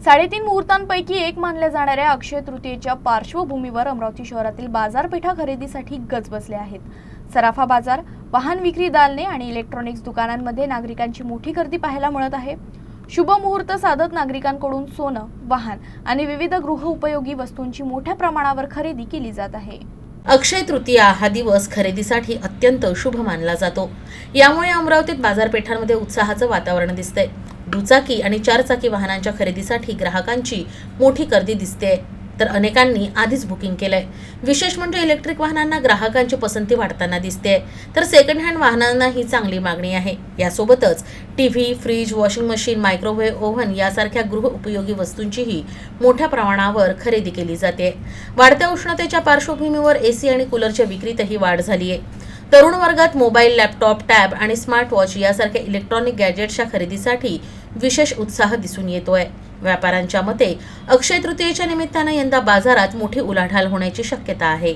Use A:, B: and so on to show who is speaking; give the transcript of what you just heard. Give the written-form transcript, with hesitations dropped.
A: 3.5 मुहूर्तांपैकी एक मानल्या जाणाऱ्या अक्षय तृतीयेच्या पार्श्वभूमीवर अमरावती शहरातील बाजारपेठा खरेदीसाठी गज बसले आहेत. सराफा बाजार, वाहन विक्री दालने आणि इलेक्ट्रॉनिक्स दुकानांमध्ये नागरिकांची मोठी गर्दी पाहायला मिळत आहे. शुभ मुहूर्त साधत नागरिकांकडून सोनं, वाहन आणि विविध गृहोपयोगी वस्तूंची मोठ्या प्रमाणावर खरेदी केली जात आहे.
B: अक्षय तृतीया हा दिवस खरेदीसाठी अत्यंत शुभ मानला जातो. यामुळे अमरावतीत बाजारपेठांमध्ये उत्साहाचं वातावरण दिसतंय. दुचाकी आणि चारचाकी वाहनांच्या खरेदीसाठी ग्राहकांची मोठी गर्दी दिसते, तर अनेकांनी आधीच बुकिंग केलंय. विशेष म्हणजे इलेक्ट्रिक वाहनांना ग्राहकांची पसंती वाढताना दिसते, तर सेकंड हँड वाहनांना ही चांगली मागणी आहे. यासोबतच TV, fridge, washing machine, microwave oven यासारख्या गृह उपयोगी वस्तूंचीही मोठ्या प्रमाणावर खरेदी केली जाते. वाढत्या उष्णतेच्या पार्श्वभूमीवर एसी आणि कूलरच्या विक्रीतही वाढ झाली आहे. तरुण वर्गात मोबाईल, लॅपटॉप, टॅब आणि स्मार्ट वॉच यासारख्या इलेक्ट्रॉनिक गॅजेट्सच्या खरेदीसाठी विशेष उत्साह दिसून येतोय. व्यापाऱ्यांच्या मते अक्षय तृतीयेच्या निमित्तानं यंदा बाजारात मोठी उलाढाल होण्याची शक्यता आहे.